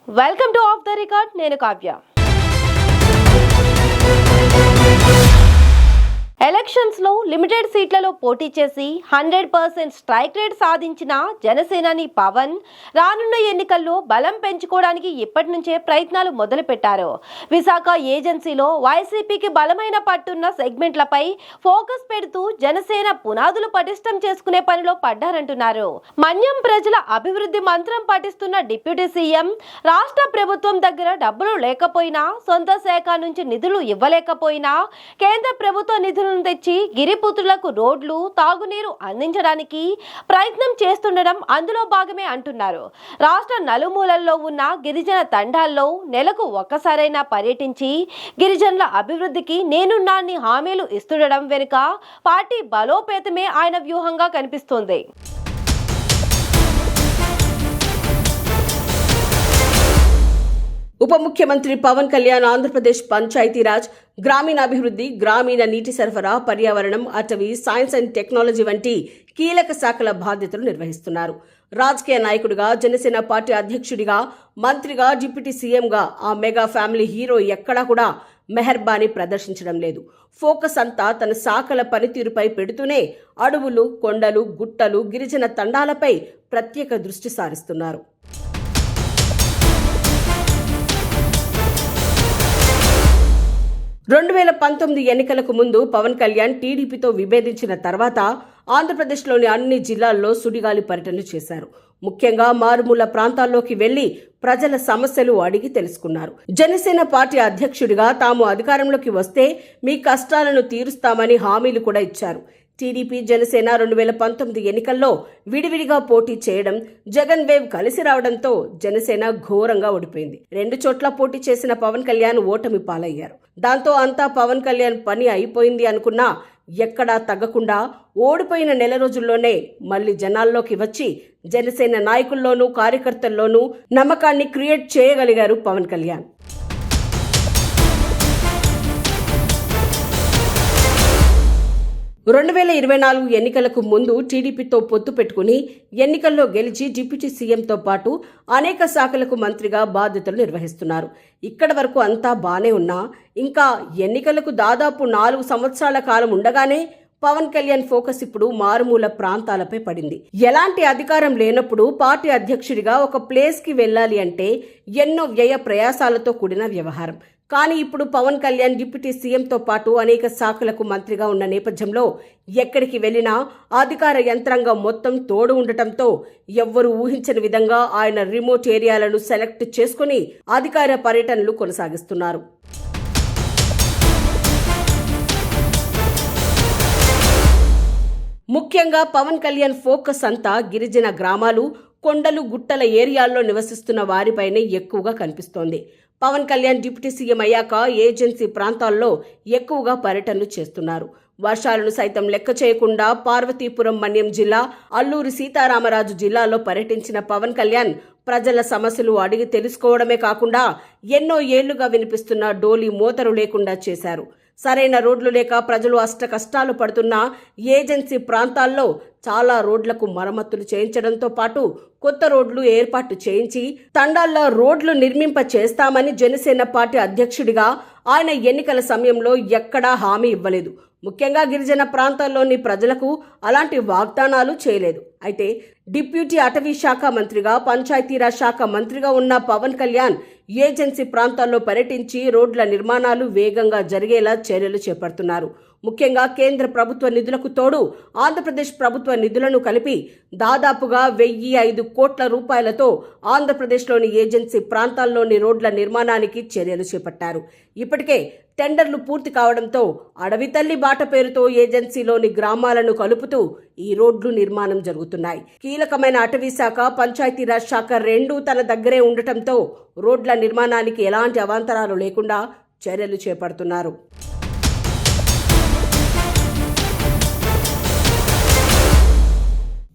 Welcome to of the record. నేను Kavya. Elections లో limited సీట్లలో పోటీ చేసి 100% స్ట్రైక్ రేట్ సాధించిన జనసేనాని పవన్ రానున్న ఎన్నికల్లో బలం పెంచుకోవడానికి ఇప్పటి నుంచే ప్రయత్నాలు మొదలు పెట్టారు. విశాఖ ఏజెన్సీలో వైసీపీకి బలమైన పట్టున్న సెగ్మెంట్లపై ఫోకస్ పెడుతూ జనసేన పునాదులు పటిష్టం చేసుకునే పనిలో పడ్డారంటున్నారు. మన్యం ప్రజల అభివృద్ధి మంత్రం పఠిస్తున్న డిప్యూటీ సీఎం రాష్ట్ర ప్రభుత్వం దగ్గర డబ్బులు లేకపోయినా, సొంత శాఖ నుంచి నిధులు ఇవ్వలేకపోయినా కేంద్ర ప్రభుత్వ నిధులను తెచ్చి గిరిపుత్రులకు రోడ్లు, తాగునీరు అందించడానికి ప్రయత్నం చేస్తుండడం అందులో భాగమే అంటున్నారు. రాష్ట్ర నలుమూలల్లో ఉన్న గిరిజన తండాల్లో నెలకు ఒక్కసారైనా పర్యటించి గిరిజనుల అభివృద్ధికి నేనున్నాన్ని హామీలు ఇస్తుండడం వెనుక పార్టీ బలోపేతమే ఆయన వ్యూహంగా కనిపిస్తోంది. ఉప ముఖ్యమంత్రి పవన్ కళ్యాణ్ ఆంధ్రప్రదేశ్ పంచాయతీరాజ్, గ్రామీణాభివృద్ధి, గ్రామీణ నీటి సరఫరా, పర్యావరణం, అటవీ, సైన్స్ అండ్ టెక్నాలజీ వంటి కీలక శాఖల బాధ్యతలు నిర్వహిస్తున్నారు. రాజకీయ నాయకుడిగా, జనసేన పార్టీ అధ్యక్షుడిగా, మంత్రిగా, డిప్యూటీ సీఎంగా ఆ మెగా ఫ్యామిలీ హీరో ఎక్కడా కూడా మెహర్బానీ ప్రదర్శించడం లేదు. ఫోకస్ అంతా తన శాఖల పనితీరుపై పెడుతూనే అడవులు, కొండలు, గుట్టలు, గిరిజన తండాలపై ప్రత్యేక దృష్టి సారిస్తున్నారు. 2019 ఎన్నికలకు ముందు పవన్ కళ్యాణ్ టీడీపీతో విభేదించిన తర్వాత ఆంధ్రప్రదేశ్లోని అన్ని జిల్లాల్లో సుడిగాలి పర్యటనలు చేశారు. ముఖ్యంగా మారుమూల ప్రాంతాల్లోకి వెళ్లి ప్రజల సమస్యలు అడిగి తెలుసుకున్నారు. జనసేన పార్టీ అధ్యక్షుడిగా తాము అధికారంలోకి వస్తే మీ కష్టాలను తీరుస్తామని హామీలు కూడా ఇచ్చారు. టీడీపీ, జనసేన 2019 ఎన్నికల్లో విడివిడిగా పోటీ చేయడం, జగన్ వేవ్ కలిసి రావడంతో జనసేన ఘోరంగా ఓడిపోయింది. 2 చోట్ల పోటీ చేసిన పవన్ కళ్యాణ్ ఓటమి పాలయ్యారు. దాంతో అంతా పవన్ కళ్యాణ్ పని అయిపోయింది అనుకున్నా ఎక్కడా తగ్గకుండా ఓడిపోయిన నెల రోజుల్లోనే మళ్లీ జనాల్లోకి వచ్చి జనసేన నాయకుల్లోనూ, కార్యకర్తల్లోనూ నమ్మకాన్ని క్రియేట్ చేయగలిగారు పవన్ కళ్యాణ్. రెండు 2024 ఎన్నికలకు ముందు టీడీపీతో పొత్తు పెట్టుకుని ఎన్నికల్లో గెలిచి డిప్యూటీ సీఎంతో పాటు అనేక శాఖలకు మంత్రిగా బాధ్యతలు నిర్వహిస్తున్నారు. ఇక్కడి వరకు అంతా బానే ఉన్నా ఇంకా ఎన్నికలకు దాదాపు 4 సంవత్సరాల కాలం ఉండగానే పవన్ కళ్యాణ్ ఫోకస్ ఇప్పుడు మారుమూల ప్రాంతాలపై పడింది. ఎలాంటి అధికారం లేనప్పుడు పార్టీ అధ్యక్షుడిగా ఒక ప్లేస్కి వెళ్ళాలి అంటే ఎన్నో వ్యయ ప్రయాసాలతో కూడిన వ్యవహారం. కానీ ఇప్పుడు పవన్ కళ్యాణ్ డిప్యూటీ సీఎంతో పాటు అనేక శాఖలకు మంత్రిగా ఉన్న నేపథ్యంలో ఎక్కడికి వెళ్లినా అధికార యంత్రాంగం మొత్తం తోడు ఉండటంతో ఎవ్వరూ ఊహించని విధంగా ఆయన రిమోట్ ఏరియాలను సెలెక్ట్ చేసుకుని అధికార పర్యటనలు కొనసాగిస్తున్నారు. ముఖ్యంగా పవన్ కళ్యాణ్ ఫోకస్ అంతా గిరిజన గ్రామాలు, కొండలు, గుట్టల ఏరియాల్లో నివసిస్తున్న వారిపైనే ఎక్కువగా కనిపిస్తోంది. పవన్ కళ్యాణ్ డిప్యూటీ సీఎం అయ్యాక ఏజెన్సీ ప్రాంతాల్లో ఎక్కువగా పర్యటనలు చేస్తున్నారు. వర్షాలను సైతం లెక్క చేయకుండా పార్వతీపురం, మన్యం జిల్లా, అల్లూరి సీతారామరాజు జిల్లాలో పర్యటించిన పవన్ కళ్యాణ్ ప్రజల సమస్యలు అడిగి తెలుసుకోవడమే కాకుండా ఎన్నో ఏళ్లుగా వినిపిస్తున్న డోలీ మోతరు లేకుండా చేశారు. సరైన రోడ్లు లేక ప్రజలు అష్ట కష్టాలు పడుతున్న ఏజెన్సీ ప్రాంతాల్లో చాలా రోడ్లకు మరమ్మతులు చేయించడంతో పాటు కొత్త రోడ్లు ఏర్పాటు చేయించి తండాల్లో రోడ్లు నిర్మింప చేస్తామని జనసేన పార్టీ అధ్యక్షుడిగా ఆయన ఎన్నికల సమయంలో ఎక్కడా హామీ ఇవ్వలేదు. ముఖ్యంగా గిరిజన ప్రాంతాల్లోని ప్రజలకు అలాంటి వాగ్దానాలు చేయలేదు. అయితే డిప్యూటీ అటవీ శాఖ మంత్రిగా, పంచాయతీరాజ్ శాఖ మంత్రిగా ఉన్న పవన్ కళ్యాణ్ ఏజెన్సీ ప్రాంతాల్లో పర్యటించి రోడ్ల నిర్మాణాలు వేగంగా జరిగేలా చర్యలు చేపడుతున్నారు. ముఖ్యంగా కేంద్ర ప్రభుత్వ నిధులకు తోడు ఆంధ్రప్రదేశ్ ప్రభుత్వ నిధులను కలిపి దాదాపుగా 1,005 కోట్ల రూపాయలతో ఆంధ్రప్రదేశ్లోని ఏజెన్సీ ప్రాంతాల్లోని రోడ్ల నిర్మాణానికి చర్యలు చేపట్టారు. ఇప్పటికే టెండర్లు పూర్తి కావడంతో అడవి తల్లి బాట పేరుతో ఏజెన్సీలోని గ్రామాలను కలుపుతూ ఈ రోడ్లు నిర్మాణం జరుగుతున్నాయి. కీలకమైన అటవీ శాఖ, పంచాయతీరాజ్ శాఖ రెండూ తన దగ్గరే ఉండటంతో రోడ్ల నిర్మాణానికి ఎలాంటి అవాంతరాలు లేకుండా చర్యలు చేపడుతున్నారు.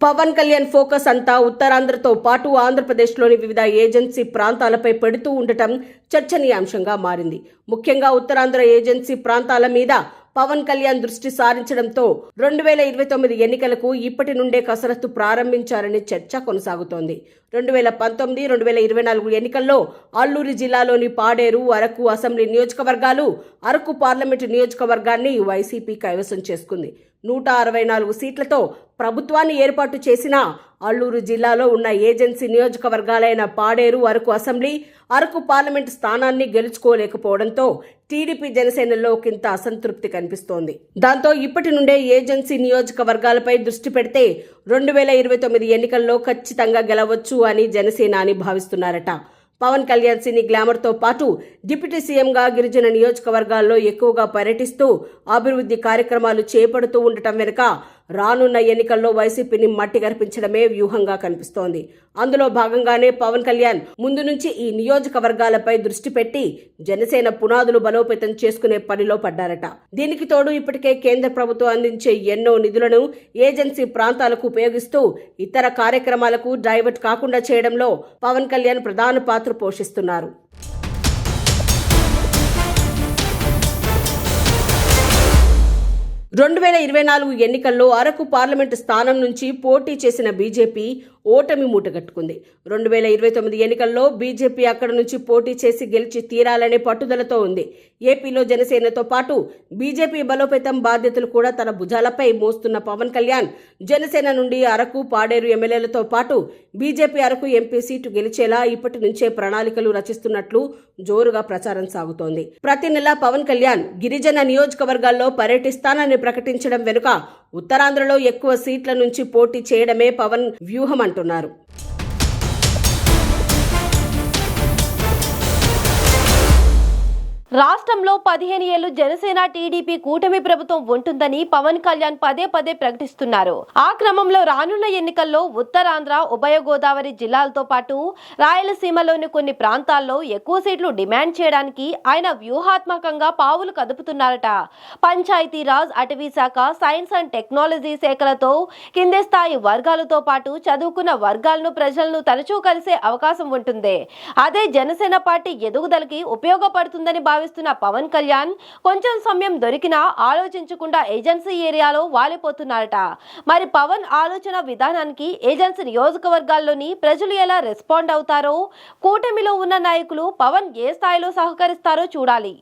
పవన్ కళ్యాణ్ ఫోకస్ అంతా ఉత్తరాంధ్రతో పాటు ఆంధ్రప్రదేశ్లోని వివిధ ఏజెన్సీ ప్రాంతాలపై పెడుతూ ఉండటం చర్చనీయాంశంగా మారింది. ముఖ్యంగా ఉత్తరాంధ్ర ఏజెన్సీ ప్రాంతాల మీద పవన్ కళ్యాణ్ దృష్టి సారించడంతో 2029 ఎన్నికలకు ఇప్పటి నుండే కసరత్తు ప్రారంభించారని చర్చ కొనసాగుతోంది. 2019, 2024 ఎన్నికల్లో అల్లూరి జిల్లాలోని పాడేరు, అరకు అసెంబ్లీ నియోజకవర్గాలు, అరకు పార్లమెంటు నియోజకవర్గాన్ని వైసీపీ కైవసం చేసుకుంది. 164 సీట్లతో ప్రభుత్వాన్ని ఏర్పాటు చేసిన అల్లూరు జిల్లాలో ఉన్న ఏజెన్సీ నియోజకవర్గాలైన పాడేరు, అరకు అసెంబ్లీ, అరకు పార్లమెంటు స్థానాన్ని గెలుచుకోలేకపోవడంతో టీడీపీ జనసేనలో ఒకంత అసంతృప్తి కనిపిస్తోంది. దాంతో ఇప్పటి నుండే ఏజెన్సీ నియోజకవర్గాలపై దృష్టి పెడితే 2029 ఎన్నికల్లో ఖచ్చితంగా గెలవచ్చు అని జనసేనాని భావిస్తున్నారట. పవన్ కళ్యాణ్ సినీ గ్లామర్తో పాటు డిప్యూటీ సీఎంగా గిరిజన నియోజకవర్గాల్లో ఎక్కువగా పర్యటిస్తూ అభివృద్ధి కార్యక్రమాలు చేపడుతూ ఉండటం వెనుక రానున్న ఎన్నికల్లో వైసీపీని మట్టి గర్పించడమే వ్యూహంగా కనిపిస్తోంది. అందులో భాగంగానే పవన్ కళ్యాణ్ ముందు నుంచి ఈ నియోజకవర్గాలపై దృష్టి పెట్టి జనసేన పునాదులు బలోపేతం చేసుకునే పనిలో పడ్డారట. దీనికి తోడు ఇప్పటికే కేంద్ర ప్రభుత్వం అందించే ఎన్నో నిధులను ఏజెన్సీ ప్రాంతాలకు ఉపయోగిస్తూ ఇతర కార్యక్రమాలకు డైవర్ట్ కాకుండా చేయడంలో పవన్ కళ్యాణ్ ప్రధాన పాత్ర పోషిస్తున్నారు. 2024 ఎన్నికల్లో అరకు పార్లమెంటు స్థానం నుంచి పోటీ చేసిన బీజేపీ ఓటమి మూటగట్టుకుంది. 2029 ఎన్నికల్లో బీజేపీ అక్కడి నుంచి పోటీ చేసి గెలిచి తీరాలనే పట్టుదలతో ఉంది. ఏపీలో జనసేనతో పాటు బీజేపీ బలోపేతం బాధ్యతలు కూడా తన భుజాలపై మోస్తున్న పవన్ కళ్యాణ్ జనసేన నుండి అరకు, పాడేరు ఎమ్మెల్యేలతో పాటు బీజేపీ అరకు ఎంపీ సీటు గెలిచేలా ఇప్పటి నుంచే ప్రణాళికలు రచిస్తున్నట్లు జోరుగా ప్రచారం సాగుతోంది. ప్రతి నెల పవన్ కళ్యాణ్ గిరిజన నియోజకవర్గాల్లో పర్యటిస్తానని ప్రకటించడం వెనుక ఉత్తరాంధ్రలో ఎక్కువ సీట్ల నుంచి పోటీ చేయడమే పవన్ వ్యూహం అంటున్నారు. రాష్ట్రంలో 15 ఏళ్లు జనసేన టీడీపీ కూటమి ప్రభుత్వం ఉంటుందని పవన్ కళ్యాణ్ పదే పదే ప్రకటిస్తున్నారు. ఆ క్రమంలో రానున్న ఎన్నికల్లో ఉత్తరాంధ్ర, ఉభయ గోదావరి జిల్లాలతో పాటు రాయలసీమలోని కొన్ని ప్రాంతాల్లో ఎక్కువ సీట్లు డిమాండ్ చేయడానికి ఆయన వ్యూహాత్మకంగా పావులు కదుపుతున్నారట. పంచాయతీరాజ్, అటవీ శాఖ, సైన్స్ అండ్ టెక్నాలజీ శాఖలతో కింది స్థాయి వర్గాలతో పాటు చదువుకున్న వర్గాలను, ప్రజలను తరచూ కలిసే అవకాశం ఉంటుంది. అదే జనసేన పార్టీ ఎదుగుదలకి ఉపయోగపడుతుందని భావిస్తున్న పవన్ కళ్యాణ్ కొంచెం సమయం దొరికినా ఆలోచించకుండా ఏజెన్సీ ఏరియాలో వాలిపోతున్నారట. మరి పవన్ ఆలోచన విధానానికి ఏజెన్సీ నియోజకవర్గాల్లోని ప్రజలు ఎలా రెస్పాండ్ అవుతారో, కూటమిలో ఉన్న నాయకులు పవన్ ఏ స్థాయిలో సహకరిస్తారో చూడాలి.